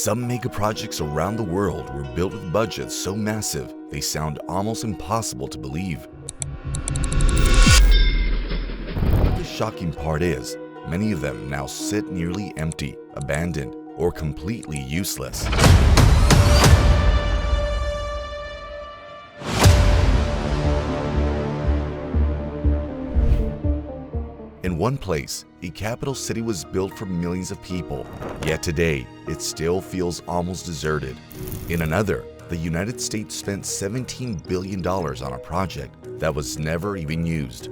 Some megaprojects around the world were built with budgets so massive they sound almost impossible to believe. The shocking part is, many of them now sit nearly empty, abandoned, or completely useless. In one place, a capital city was built for millions of people, yet today, it still feels almost deserted. In another, the United States spent $17 billion on a project that was never even used.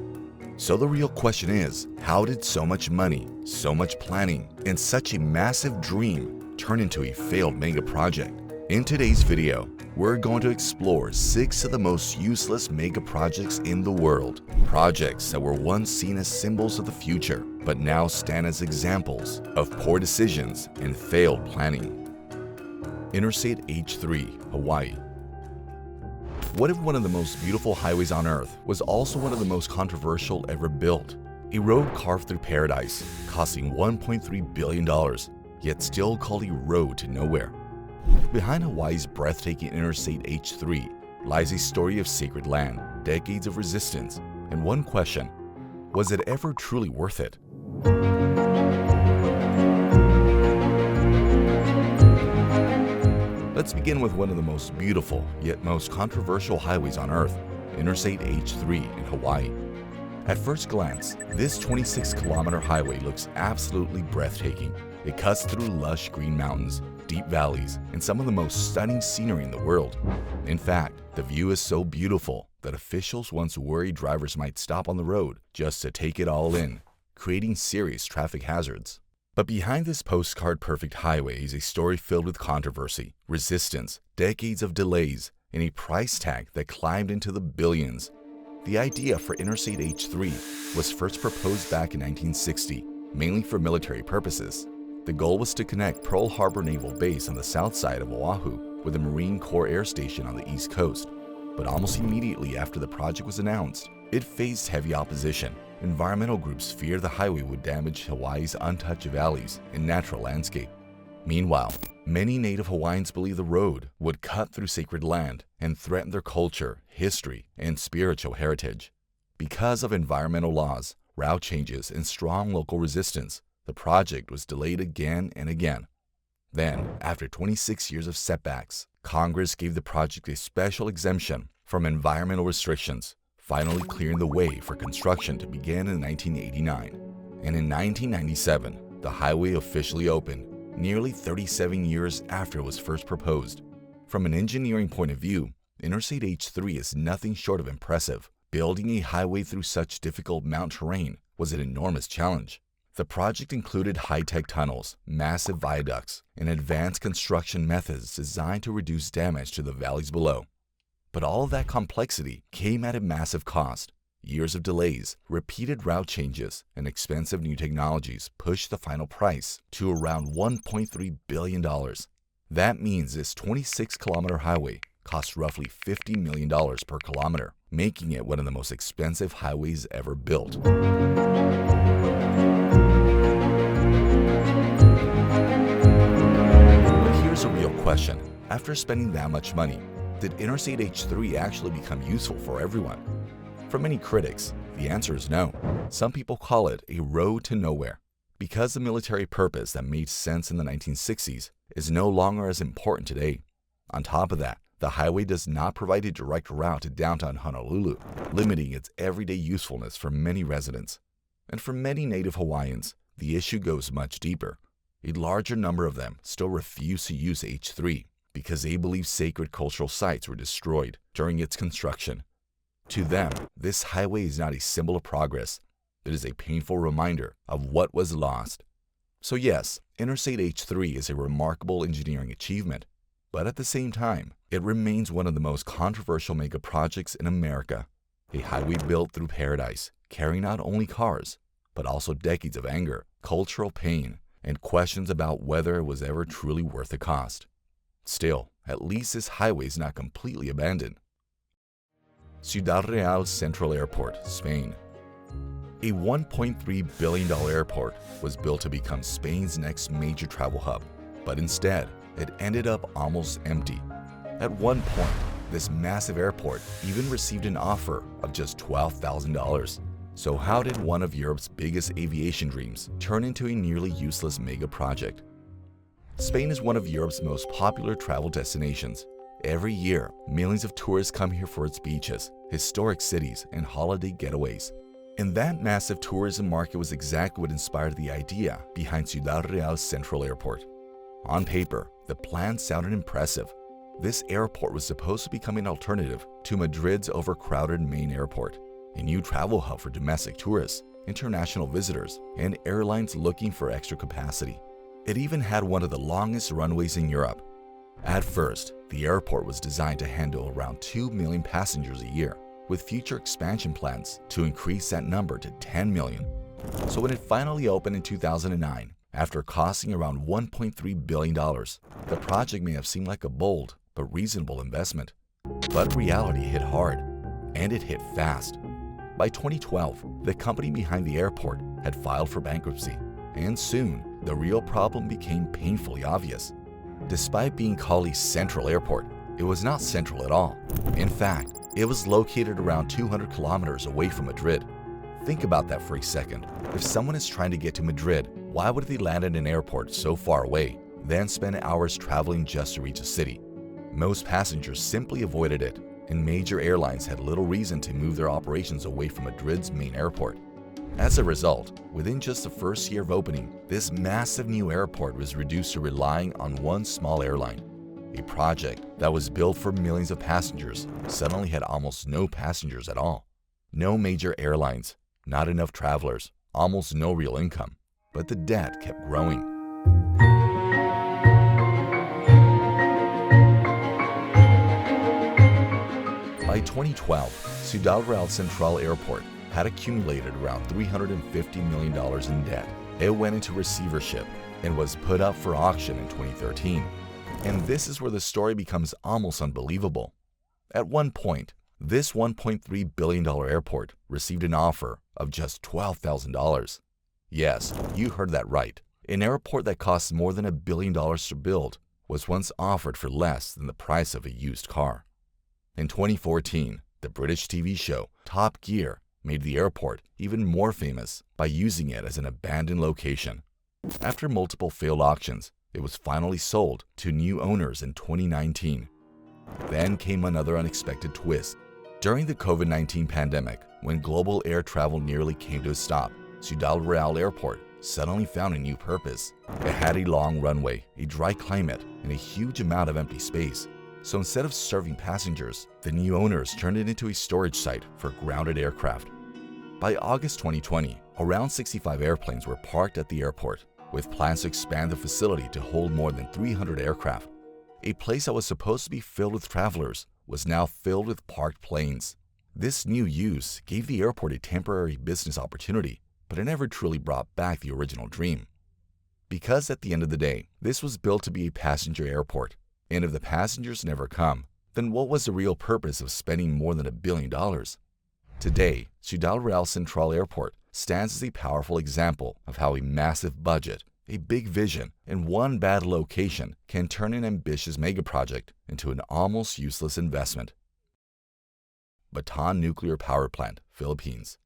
So the real question is, how did so much money, so much planning, and such a massive dream turn into a failed mega project? In today's video, we're going to explore 6 of the most useless mega projects in the world. Projects that were once seen as symbols of the future, but now stand as examples of poor decisions and failed planning. Interstate H3, Hawaii. What if one of the most beautiful highways on Earth was also one of the most controversial ever built? A road carved through paradise, costing $1.3 billion, yet still called a road to nowhere. Behind Hawaii's breathtaking Interstate H3 lies a story of sacred land, decades of resistance, and one question: was it ever truly worth it? Let's begin with one of the most beautiful, yet most controversial highways on Earth, Interstate H3 in Hawaii. At first glance, this 26-kilometer highway looks absolutely breathtaking. It cuts through lush green mountains, deep valleys, and some of the most stunning scenery in the world. In fact, the view is so beautiful that officials once worried drivers might stop on the road just to take it all in, creating serious traffic hazards. But behind this postcard-perfect highway is a story filled with controversy, resistance, decades of delays, and a price tag that climbed into the billions. The idea for Interstate H3 was first proposed back in 1960, mainly for military purposes. The goal was to connect Pearl Harbor Naval Base on the south side of Oahu with the Marine Corps Air Station on the East Coast. But almost immediately after the project was announced, it faced heavy opposition. Environmental groups feared the highway would damage Hawaii's untouched valleys and natural landscape. Meanwhile, many native Hawaiians believed the road would cut through sacred land and threaten their culture, history, and spiritual heritage. Because of environmental laws, route changes, and strong local resistance, the project was delayed again and again. Then, after 26 years of setbacks, Congress gave the project a special exemption from environmental restrictions, finally clearing the way for construction to begin in 1989. And in 1997, the highway officially opened, nearly 37 years after it was first proposed. From an engineering point of view, Interstate H3 is nothing short of impressive. Building a highway through such difficult mountain terrain was an enormous challenge. The project included high-tech tunnels, massive viaducts, and advanced construction methods designed to reduce damage to the valleys below. But all of that complexity came at a massive cost. Years of delays, repeated route changes, and expensive new technologies pushed the final price to around $1.3 billion. That means this 26-kilometer highway cost roughly $50 million per kilometer, making it one of the most expensive highways ever built. Here's a real question. After spending that much money, did Interstate H3 actually become useful for everyone? For many critics, the answer is no. Some people call it a road to nowhere, because the military purpose that made sense in the 1960s is no longer as important today. On top of that, the highway does not provide a direct route to downtown Honolulu, limiting its everyday usefulness for many residents. And for many native Hawaiians, the issue goes much deeper. A larger number of them still refuse to use H3 because they believe sacred cultural sites were destroyed during its construction. To them, this highway is not a symbol of progress. It is a painful reminder of what was lost. So yes, Interstate H3 is a remarkable engineering achievement, but at the same time, it remains one of the most controversial mega projects in America. A highway built through paradise, carrying not only cars, but also decades of anger, cultural pain, and questions about whether it was ever truly worth the cost. Still, at least this highway is not completely abandoned. Ciudad Real Central Airport, Spain. A $1.3 billion airport was built to become Spain's next major travel hub, but instead, it ended up almost empty. At one point, this massive airport even received an offer of just $12,000. So how did one of Europe's biggest aviation dreams turn into a nearly useless mega project? Spain is one of Europe's most popular travel destinations. Every year, millions of tourists come here for its beaches, historic cities, and holiday getaways. And that massive tourism market was exactly what inspired the idea behind Ciudad Real's Central Airport. On paper, the plan sounded impressive. This airport was supposed to become an alternative to Madrid's overcrowded main airport, a new travel hub for domestic tourists, international visitors, and airlines looking for extra capacity. It even had one of the longest runways in Europe. At first, the airport was designed to handle around 2 million passengers a year, with future expansion plans to increase that number to 10 million. So when it finally opened in 2009, after costing around $1.3 billion, the project may have seemed like a bold but reasonable investment. But reality hit hard, and it hit fast. By 2012, the company behind the airport had filed for bankruptcy, and soon, the real problem became painfully obvious. Despite being called a central airport, it was not central at all. In fact, it was located around 200 kilometers away from Madrid. Think about that for a second. If someone is trying to get to Madrid, why would they land at an airport so far away, then spend hours traveling just to reach a city? Most passengers simply avoided it, and major airlines had little reason to move their operations away from Madrid's main airport. As a result, within just the first year of opening, this massive new airport was reduced to relying on one small airline. A project that was built for millions of passengers suddenly had almost no passengers at all. No major airlines, not enough travelers, almost no real income. But the debt kept growing. By 2012, Ciudad Real Central Airport had accumulated around $350 million in debt. It went into receivership and was put up for auction in 2013. And this is where the story becomes almost unbelievable. At one point, this $1.3 billion airport received an offer of just $12,000. Yes, you heard that right. An airport that costs more than $1 billion to build was once offered for less than the price of a used car. In 2014, the British TV show Top Gear made the airport even more famous by using it as an abandoned location. After multiple failed auctions, it was finally sold to new owners in 2019. Then came another unexpected twist. During the COVID-19 pandemic, when global air travel nearly came to a stop, Ciudad Real Airport suddenly found a new purpose. It had a long runway, a dry climate, and a huge amount of empty space. So instead of serving passengers, the new owners turned it into a storage site for grounded aircraft. By August 2020, around 65 airplanes were parked at the airport, with plans to expand the facility to hold more than 300 aircraft. A place that was supposed to be filled with travelers was now filled with parked planes. This new use gave the airport a temporary business opportunity, but it never truly brought back the original dream. Because at the end of the day, this was built to be a passenger airport, and if the passengers never come, then what was the real purpose of spending more than $1 billion? Today, Ciudad Real Central Airport stands as a powerful example of how a massive budget, a big vision, and one bad location can turn an ambitious megaproject into an almost useless investment. Bataan Nuclear Power Plant, Philippines.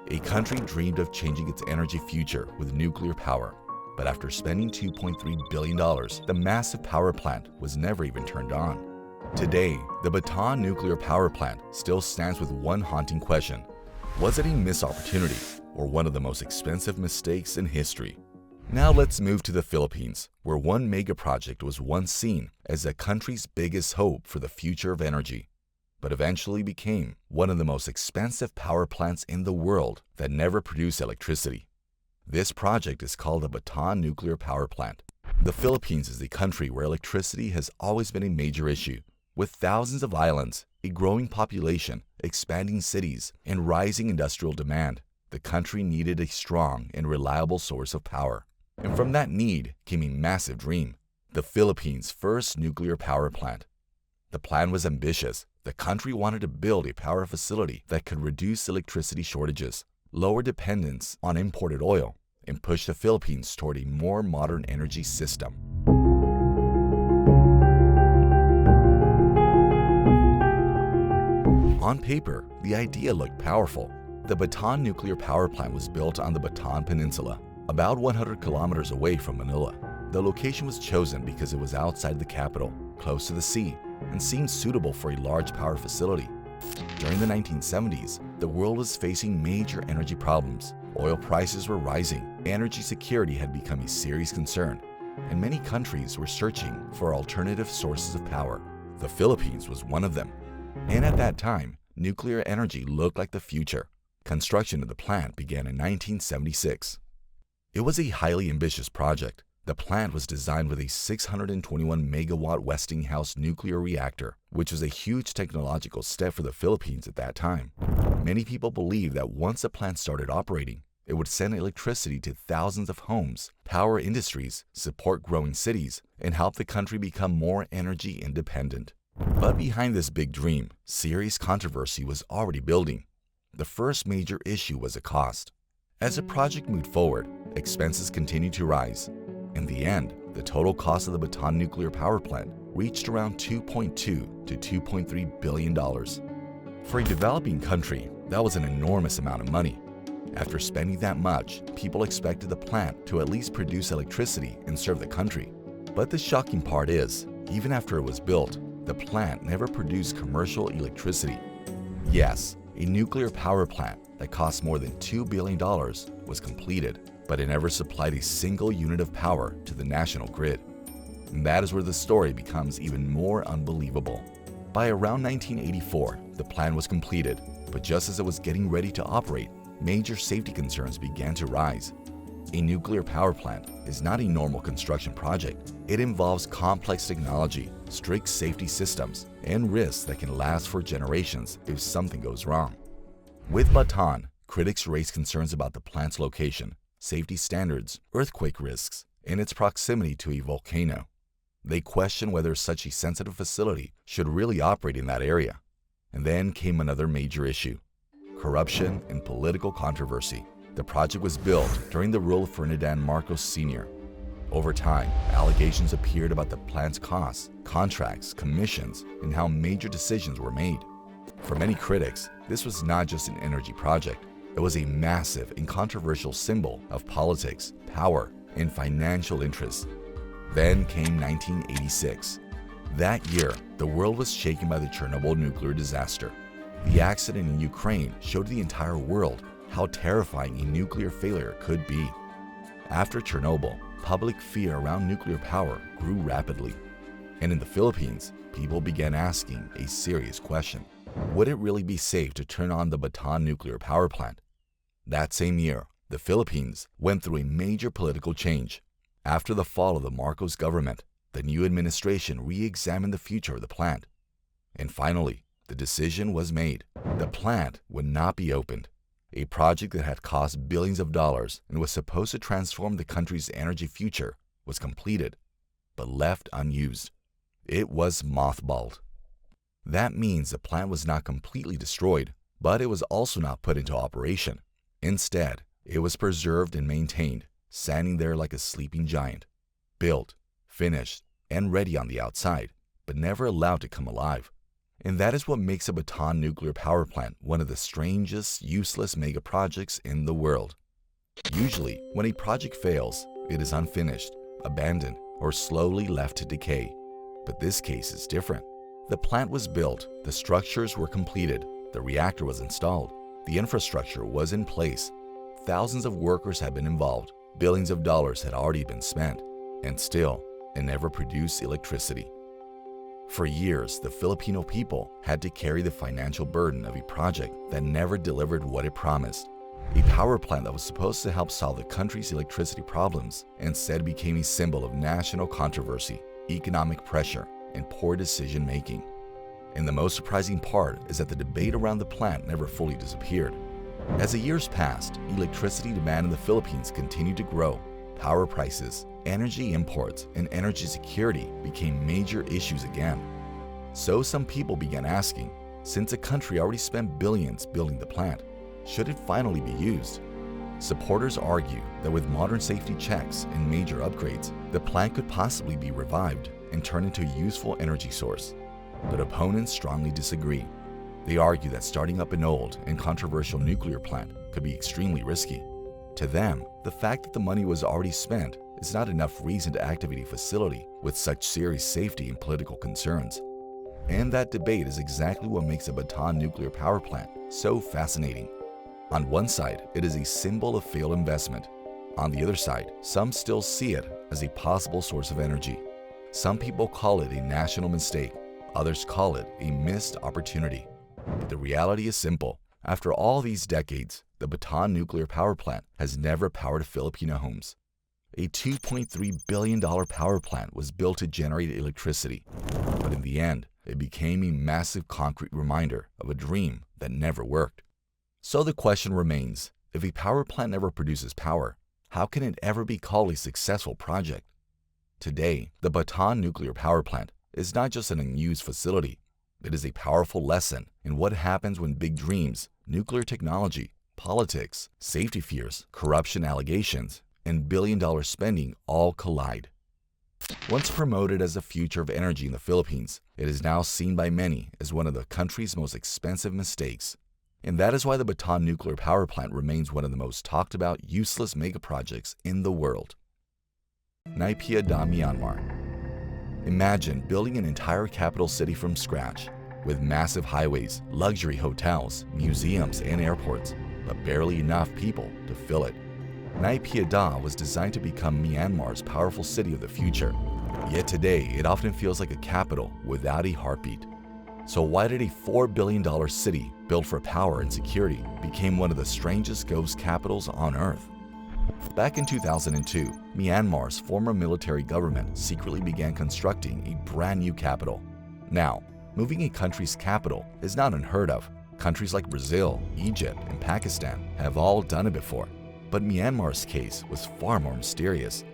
A country dreamed of changing its energy future with nuclear power. But after spending $2.3 billion, the massive power plant was never even turned on. Today, the Bataan Nuclear Power Plant still stands with one haunting question. Was it a missed opportunity or one of the most expensive mistakes in history? Now let's move to the Philippines, where one megaproject was once seen as the country's biggest hope for the future of energy, but eventually became one of the most expensive power plants in the world that never produced electricity. This project is called the Bataan Nuclear Power Plant. The Philippines is a country where electricity has always been a major issue. With thousands of islands, a growing population, expanding cities, and rising industrial demand, the country needed a strong and reliable source of power. And from that need came a massive dream, the Philippines' first nuclear power plant. The plan was ambitious. The country wanted to build a power facility that could reduce electricity shortages, lower dependence on imported oil, and push the Philippines toward a more modern energy system. On paper, the idea looked powerful. The Bataan nuclear power plant was built on the Bataan Peninsula, about 100 kilometers away from Manila. The location was chosen because it was outside the capital, close to the sea, and seemed suitable for a large power facility. During the 1970s, the world was facing major energy problems. Oil prices were rising, energy security had become a serious concern, and many countries were searching for alternative sources of power. The Philippines was one of them. And at that time, nuclear energy looked like the future. Construction of the plant began in 1976. It was a highly ambitious project. The plant was designed with a 621 megawatt Westinghouse nuclear reactor, which was a huge technological step for the Philippines at that time. Many people believed that once the plant started operating, it would send electricity to thousands of homes, power industries, support growing cities, and help the country become more energy independent. But behind this big dream, serious controversy was already building. The first major issue was the cost. As the project moved forward, expenses continued to rise. In the end, the total cost of the Bataan nuclear power plant reached around $2.2 to $2.3 billion. For a developing country, that was an enormous amount of money. After spending that much, people expected the plant to at least produce electricity and serve the country. But the shocking part is, even after it was built, the plant never produced commercial electricity. Yes, a nuclear power plant that cost more than $2 billion was completed, but it never supplied a single unit of power to the national grid. And that is where the story becomes even more unbelievable. By around 1984, the plant was completed, but just as it was getting ready to operate, major safety concerns began to rise. A nuclear power plant is not a normal construction project. It involves complex technology, strict safety systems, and risks that can last for generations if something goes wrong. With Bataan, critics raised concerns about the plant's location, safety standards, earthquake risks, and its proximity to a volcano. They questioned whether such a sensitive facility should really operate in that area. And then came another major issue: corruption and political controversy. The project was built during the rule of Ferdinand Marcos Sr. Over time, allegations appeared about the plant's costs, contracts, commissions, and how major decisions were made. For many critics, this was not just an energy project. It was a massive and controversial symbol of politics, power, and financial interests. Then came 1986. That year, the world was shaken by the Chernobyl nuclear disaster. The accident in Ukraine showed the entire world how terrifying a nuclear failure could be. After Chernobyl, public fear around nuclear power grew rapidly. And in the Philippines, people began asking a serious question: would it really be safe to turn on the Bataan nuclear power plant? That same year, the Philippines went through a major political change. After the fall of the Marcos government, the new administration re-examined the future of the plant. And finally, the decision was made. The plant would not be opened. A project that had cost billions of dollars and was supposed to transform the country's energy future was completed, but left unused. It was mothballed. That means the plant was not completely destroyed, but it was also not put into operation. Instead, it was preserved and maintained, standing there like a sleeping giant, built, finished, and ready on the outside, but never allowed to come alive. And that is what makes a Bataan nuclear power plant one of the strangest, useless megaprojects in the world. Usually, when a project fails, it is unfinished, abandoned, or slowly left to decay. But this case is different. The plant was built, the structures were completed, the reactor was installed, the infrastructure was in place. Thousands of workers had been involved, billions of dollars had already been spent, and still, it never produced electricity. For years, the Filipino people had to carry the financial burden of a project that never delivered what it promised. A power plant that was supposed to help solve the country's electricity problems instead became a symbol of national controversy, economic pressure, and poor decision-making. And the most surprising part is that the debate around the plant never fully disappeared. As the years passed, electricity demand in the Philippines continued to grow. Power prices, energy imports, and energy security became major issues again. So some people began asking, since the country already spent billions building the plant, should it finally be used? Supporters argue that with modern safety checks and major upgrades, the plant could possibly be revived and turned into a useful energy source. But opponents strongly disagree. They argue that starting up an old and controversial nuclear plant could be extremely risky. To them, the fact that the money was already spent is not enough reason to activate a facility with such serious safety and political concerns. And that debate is exactly what makes the Bataan nuclear power plant so fascinating. On one side, it is a symbol of failed investment. On the other side, some still see it as a possible source of energy. Some people call it a national mistake, others call it a missed opportunity. But the reality is simple. After all these decades, the Bataan nuclear power plant has never powered Filipino homes. A $2.3 billion power plant was built to generate electricity, but in the end, it became a massive concrete reminder of a dream that never worked. So the question remains, if a power plant never produces power, how can it ever be called a successful project? Today, the Bataan nuclear power plant is not just an unused facility. It is a powerful lesson in what happens when big dreams, nuclear technology, politics, safety fears, corruption allegations, and billion-dollar spending all collide. Once promoted as the future of energy in the Philippines, it is now seen by many as one of the country's most expensive mistakes. And that is why the Bataan nuclear power plant remains one of the most talked about useless megaprojects in the world. Naypyidaw, Myanmar. Imagine building an entire capital city from scratch, with massive highways, luxury hotels, museums, and airports, but barely enough people to fill it. Naypyidaw was designed to become Myanmar's powerful city of the future, yet today it often feels like a capital without a heartbeat. So why did a $4 billion city built for power and security become one of the strangest ghost capitals on Earth? Back in 2002, Myanmar's former military government secretly began constructing a brand new capital. Now, moving a country's capital is not unheard of. Countries like Brazil, Egypt, and Pakistan have all done it before. But Myanmar's case was far more mysterious.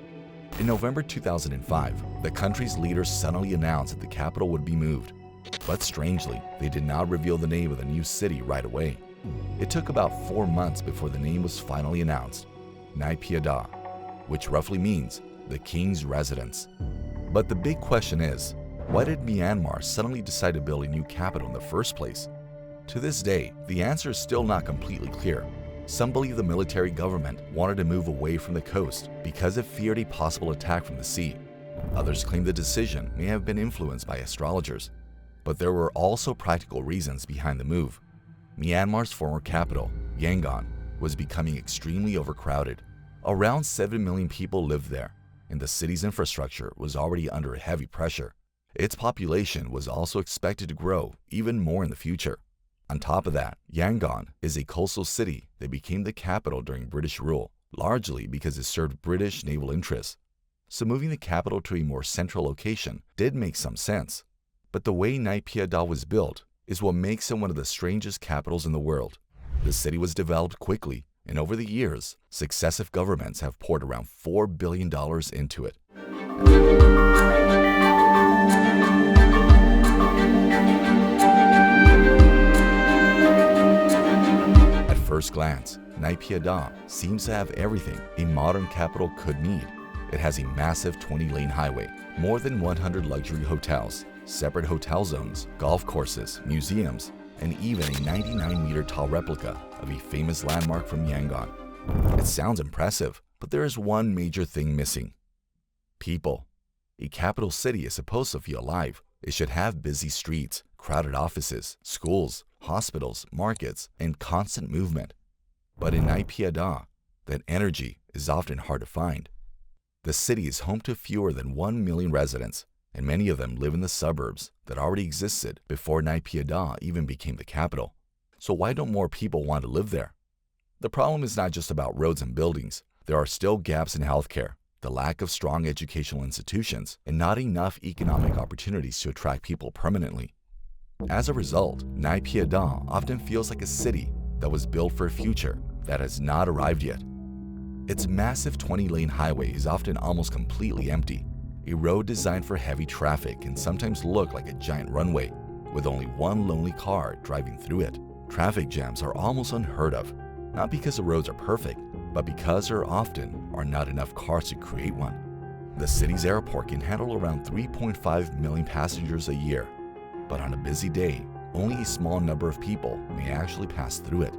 In November 2005, the country's leaders suddenly announced that the capital would be moved. But strangely, they did not reveal the name of the new city right away. It took about 4 months before the name was finally announced, Naypyidaw, which roughly means the king's residence. But the big question is, why did Myanmar suddenly decide to build a new capital in the first place? To this day, the answer is still not completely clear. Some believe the military government wanted to move away from the coast because it feared a possible attack from the sea. Others claim the decision may have been influenced by astrologers. But there were also practical reasons behind the move. Myanmar's former capital, Yangon, was becoming extremely overcrowded. Around 7 million people lived there, and the city's infrastructure was already under heavy pressure. Its population was also expected to grow even more in the future. On top of that, Yangon is a coastal city that became the capital during British rule, largely because it served British naval interests. So moving the capital to a more central location did make some sense. But the way Naypyidaw was built is what makes it one of the strangest capitals in the world. The city was developed quickly, and over the years, successive governments have poured around $4 billion into it. At first glance, Naypyidaw seems to have everything a modern capital could need. It has a massive 20-lane highway, more than 100 luxury hotels, separate hotel zones, golf courses, museums, and even a 99-meter tall replica of a famous landmark from Yangon. It sounds impressive, but there is one major thing missing: people. A capital city is supposed to feel alive. It should have busy streets, crowded offices, schools, hospitals, markets, and constant movement. But in Naypyidaw, that energy is often hard to find. The city is home to fewer than 1 million residents, and many of them live in the suburbs that already existed before Naypyidaw even became the capital. So why don't more people want to live there? The problem is not just about roads and buildings. There are still gaps in healthcare, the lack of strong educational institutions, and not enough economic opportunities to attract people permanently. As a result, Naypyidaw often feels like a city that was built for a future that has not arrived yet. Its massive 20-lane highway is often almost completely empty. A road designed for heavy traffic can sometimes look like a giant runway, with only one lonely car driving through it. Traffic jams are almost unheard of, not because the roads are perfect, but because there often are not enough cars to create one. The city's airport can handle around 3.5 million passengers a year, but on a busy day, only a small number of people may actually pass through it.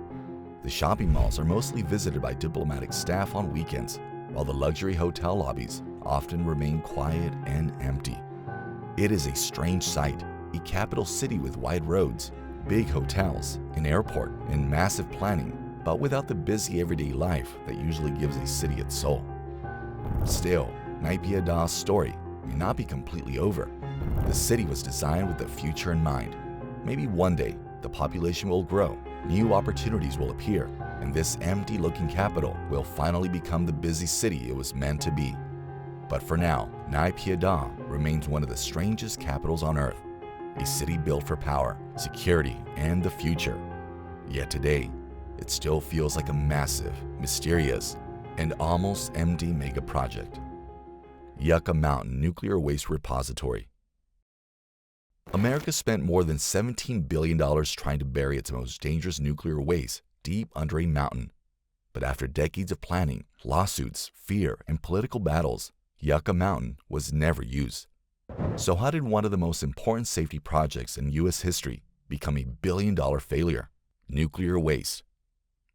The shopping malls are mostly visited by diplomatic staff on weekends, while the luxury hotel lobbies often remain quiet and empty. It is a strange sight, a capital city with wide roads, big hotels, an airport, and massive planning, but without the busy everyday life that usually gives a city its soul. Still, Naypyidaw Daw's story may not be completely over. The city was designed with the future in mind. Maybe one day, the population will grow, new opportunities will appear, and this empty-looking capital will finally become the busy city it was meant to be. But for now, Naypyidaw Daw remains one of the strangest capitals on Earth, a city built for power, security, and the future. Yet today, it still feels like a massive, mysterious, and almost empty megaproject. Yucca Mountain Nuclear Waste Repository. America spent more than $17 billion trying to bury its most dangerous nuclear waste deep under a mountain. But after decades of planning, lawsuits, fear, and political battles, Yucca Mountain was never used. So how did one of the most important safety projects in U.S. history become a billion-dollar failure? Nuclear waste.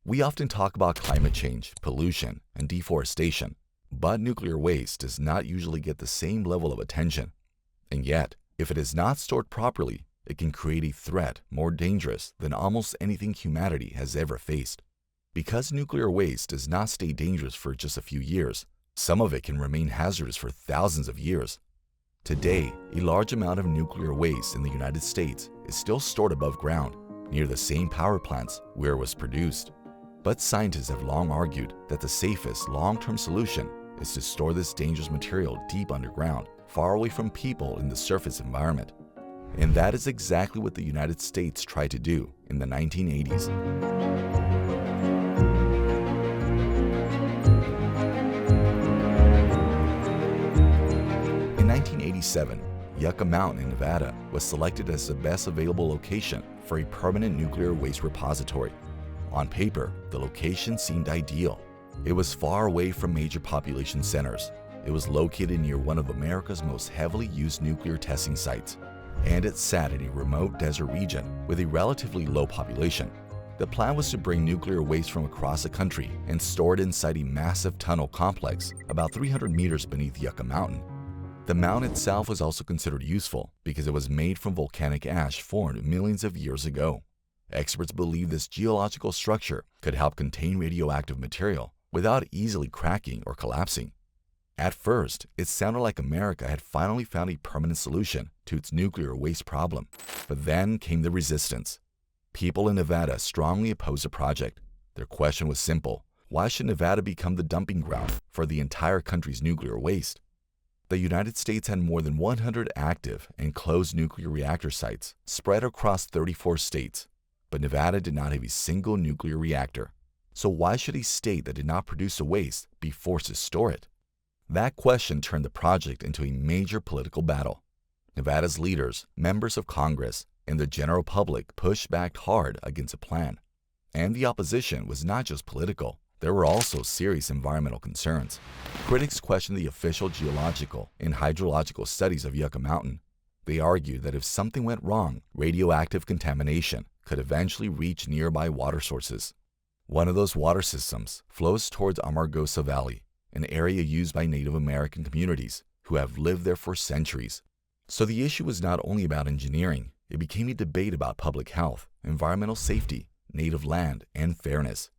We often talk about climate change, pollution, and deforestation, but nuclear waste does not usually get the same level of attention. And yet, if it is not stored properly, it can create a threat more dangerous than almost anything humanity has ever faced. Because nuclear waste does not stay dangerous for just a few years, some of it can remain hazardous for thousands of years. Today, a large amount of nuclear waste in the United States is still stored above ground, near the same power plants where it was produced. But scientists have long argued that the safest long-term solution is to store this dangerous material deep underground, far away from people in the surface environment. And that is exactly what the United States tried to do in the 1980s. In 1987, Yucca Mountain in Nevada was selected as the best available location for a permanent nuclear waste repository. On paper, the location seemed ideal. It was far away from major population centers. It was located near one of America's most heavily used nuclear testing sites, and it sat in a remote desert region with a relatively low population. The plan was to bring nuclear waste from across the country and store it inside a massive tunnel complex about 300 meters beneath Yucca Mountain. The mountain itself was also considered useful because it was made from volcanic ash formed millions of years ago. Experts believe this geological structure could help contain radioactive material without easily cracking or collapsing. At first, it sounded like America had finally found a permanent solution to its nuclear waste problem. But then came the resistance. People in Nevada strongly opposed the project. Their question was simple: why should Nevada become the dumping ground for the entire country's nuclear waste? The United States had more than 100 active and closed nuclear reactor sites spread across 34 states, but Nevada did not have a single nuclear reactor. So why should a state that did not produce the waste be forced to store it? That question turned the project into a major political battle. Nevada's leaders, members of Congress, and the general public pushed back hard against the plan. And the opposition was not just political. There were also serious environmental concerns. Critics questioned the official geological and hydrological studies of Yucca Mountain. They argued that if something went wrong, radioactive contamination could eventually reach nearby water sources. One of those water systems flows towards Amargosa Valley, an area used by Native American communities who have lived there for centuries. So the issue was not only about engineering, it became a debate about public health, environmental safety, native land, and fairness.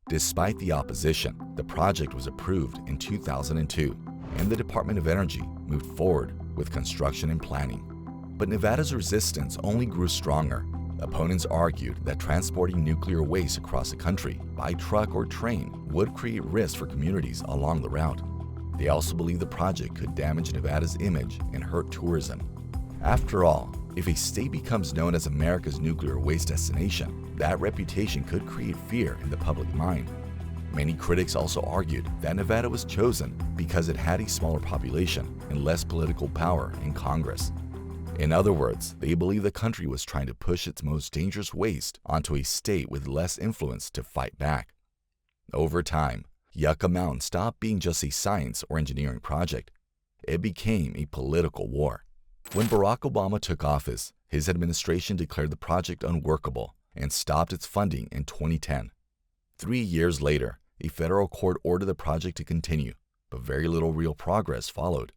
Despite the opposition, the project was approved in 2002, and the Department of Energy moved forward with construction and planning. But Nevada's resistance only grew stronger. Opponents argued that transporting nuclear waste across the country by truck or train would create risk for communities along the route. They also believed the project could damage Nevada's image and hurt tourism. After all, if a state becomes known as America's nuclear waste destination, that reputation could create fear in the public mind. Many critics also argued that Nevada was chosen because it had a smaller population and less political power in Congress. In other words, they believed the country was trying to push its most dangerous waste onto a state with less influence to fight back. Over time, Yucca Mountain stopped being just a science or engineering project. It became a political war. When Barack Obama took office, his administration declared the project unworkable and stopped its funding in 2010. 3 years later, a federal court ordered the project to continue, but very little real progress followed.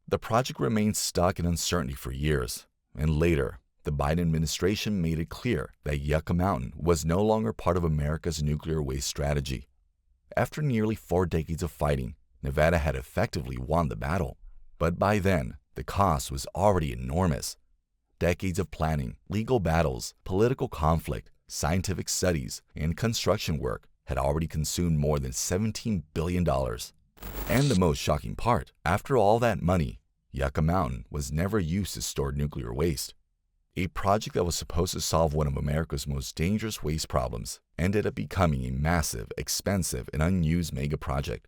The project remained stuck in uncertainty for years, and later, the Biden administration made it clear that Yucca Mountain was no longer part of America's nuclear waste strategy. After nearly 4 decades of fighting, Nevada had effectively won the battle. But by then, the cost was already enormous. Decades of planning, legal battles, political conflict, scientific studies, and construction work had already consumed more than $17 billion. And the most shocking part, after all that money, Yucca Mountain was never used to store nuclear waste. A project that was supposed to solve one of America's most dangerous waste problems ended up becoming a massive, expensive, and unused megaproject.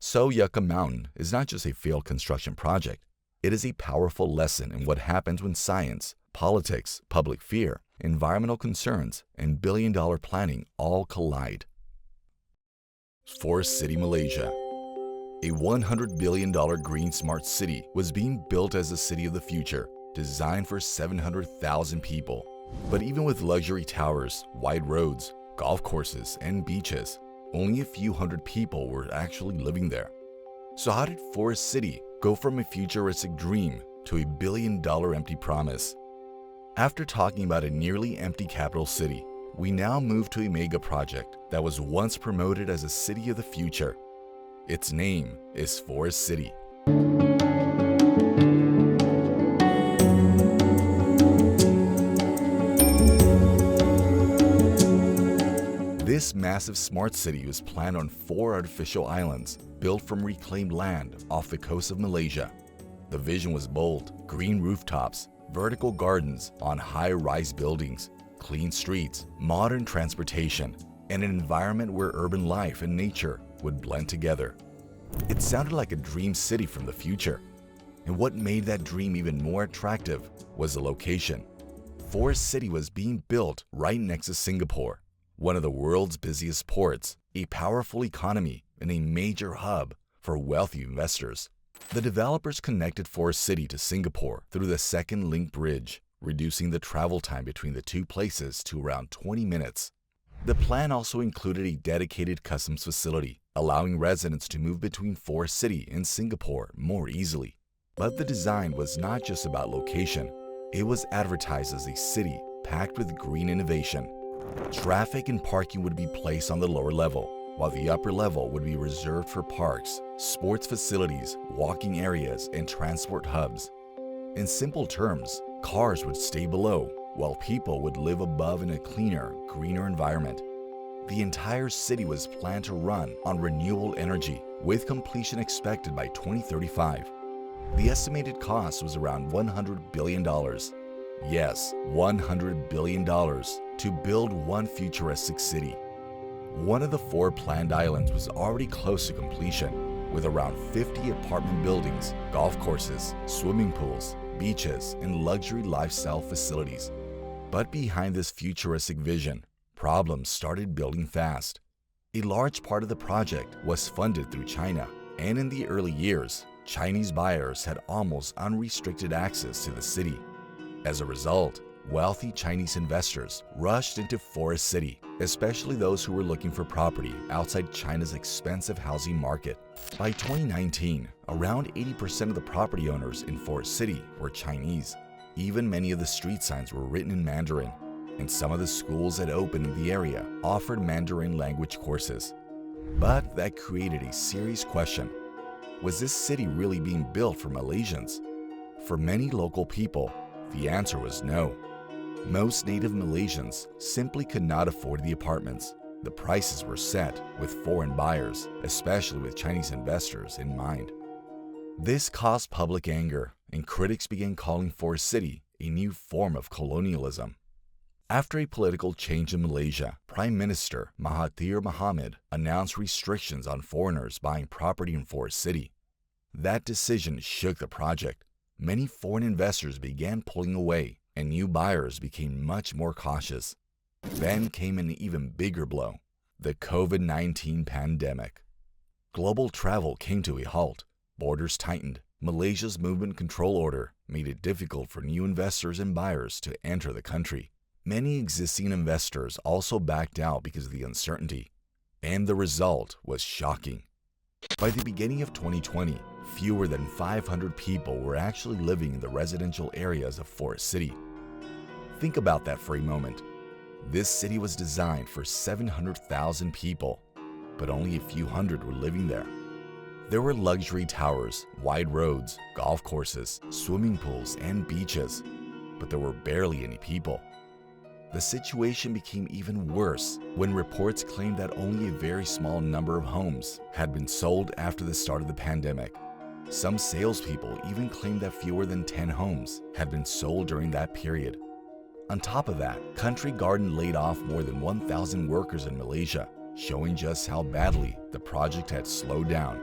So Yucca Mountain is not just a failed construction project. It is a powerful lesson in what happens when science, politics, public fear, environmental concerns, and billion-dollar planning all collide. Forest City, Malaysia. A $100 billion green smart city was being built as the city of the future, designed for 700,000 people. But even with luxury towers, wide roads, golf courses, and beaches, only a few hundred people were actually living there. So how did Forest City go from a futuristic dream to a billion-dollar empty promise? After talking about a nearly empty capital city, we now move to a mega project that was once promoted as a city of the future. Its name is Forest City. This massive smart city was planned on 4 artificial islands built from reclaimed land off the coast of Malaysia. The vision was bold: green rooftops, vertical gardens on high-rise buildings, clean streets, modern transportation, and an environment where urban life and nature would blend together. It sounded like a dream city from the future. And what made that dream even more attractive was the location. Forest City was being built right next to Singapore, one of the world's busiest ports, a powerful economy, and a major hub for wealthy investors. The developers connected Forest City to Singapore through the Second Link Bridge, reducing the travel time between the two places to around 20 minutes. The plan also included a dedicated customs facility, allowing residents to move between Forest City and Singapore more easily. But the design was not just about location. It was advertised as a city packed with green innovation. Traffic and parking would be placed on the lower level, while the upper level would be reserved for parks, sports facilities, walking areas, and transport hubs. In simple terms, cars would stay below, while people would live above in a cleaner, greener environment. The entire city was planned to run on renewable energy, with completion expected by 2035. The estimated cost was around $100 billion. Yes, $100 billion to build one futuristic city. One of the 4 planned islands was already close to completion, with around 50 apartment buildings, golf courses, swimming pools, beaches, and luxury lifestyle facilities. But behind this futuristic vision, problems started building fast. A large part of the project was funded through China, and in the early years, Chinese buyers had almost unrestricted access to the city. As a result, wealthy Chinese investors rushed into Forest City, especially those who were looking for property outside China's expensive housing market. By 2019, around 80% of the property owners in Forest City were Chinese. Even many of the street signs were written in Mandarin, and some of the schools that opened in the area offered Mandarin language courses. But that created a serious question. Was this city really being built for Malaysians? For many local people, the answer was no. Most native Malaysians simply could not afford the apartments. The prices were set with foreign buyers, especially with Chinese investors, in mind. This caused public anger, and critics began calling Forest City a new form of colonialism. After a political change in Malaysia, Prime Minister Mahathir Mohamad announced restrictions on foreigners buying property in Forest City. That decision shook the project. Many foreign investors began pulling away, and new buyers became much more cautious. Then came an even bigger blow: the COVID-19 pandemic. Global travel came to a halt, borders tightened, Malaysia's movement control order made it difficult for new investors and buyers to enter the country. Many existing investors also backed out because of the uncertainty, and the result was shocking. By the beginning of 2020, fewer than 500 people were actually living in the residential areas of Forest City. Think about that for a moment. This city was designed for 700,000 people, but only a few hundred were living there. There were luxury towers, wide roads, golf courses, swimming pools, and beaches, but there were barely any people. The situation became even worse when reports claimed that only a very small number of homes had been sold after the start of the pandemic. Some salespeople even claimed that fewer than 10 homes had been sold during that period. On top of that, Country Garden laid off more than 1,000 workers in Malaysia, showing just how badly the project had slowed down.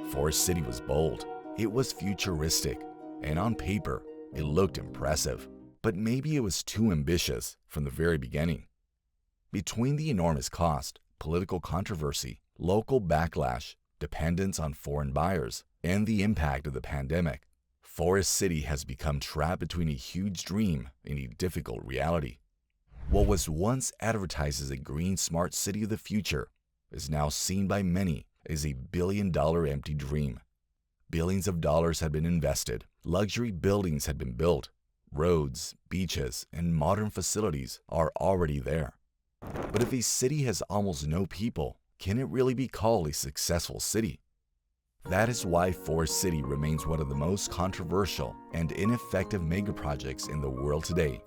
Forest City was bold, it was futuristic, and on paper, it looked impressive. But maybe it was too ambitious from the very beginning. Between the enormous cost, political controversy, local backlash, dependence on foreign buyers, and the impact of the pandemic, Forest City has become trapped between a huge dream and a difficult reality. What was once advertised as a green smart city of the future is now seen by many as a billion-dollar empty dream. Billions of dollars had been invested, luxury buildings had been built, roads, beaches, and modern facilities are already there. But if a city has almost no people, can it really be called a successful city? That is why Forest City remains one of the most controversial and ineffective megaprojects in the world today.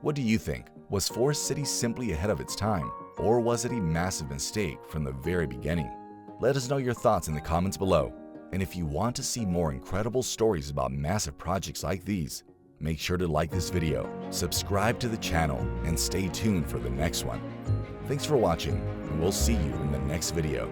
What do you think? Was Forest City simply ahead of its time, or was it a massive mistake from the very beginning? Let us know your thoughts in the comments below. And if you want to see more incredible stories about massive projects like these, make sure to like this video, subscribe to the channel, and stay tuned for the next one. Thanks for watching, and we'll see you in the next video.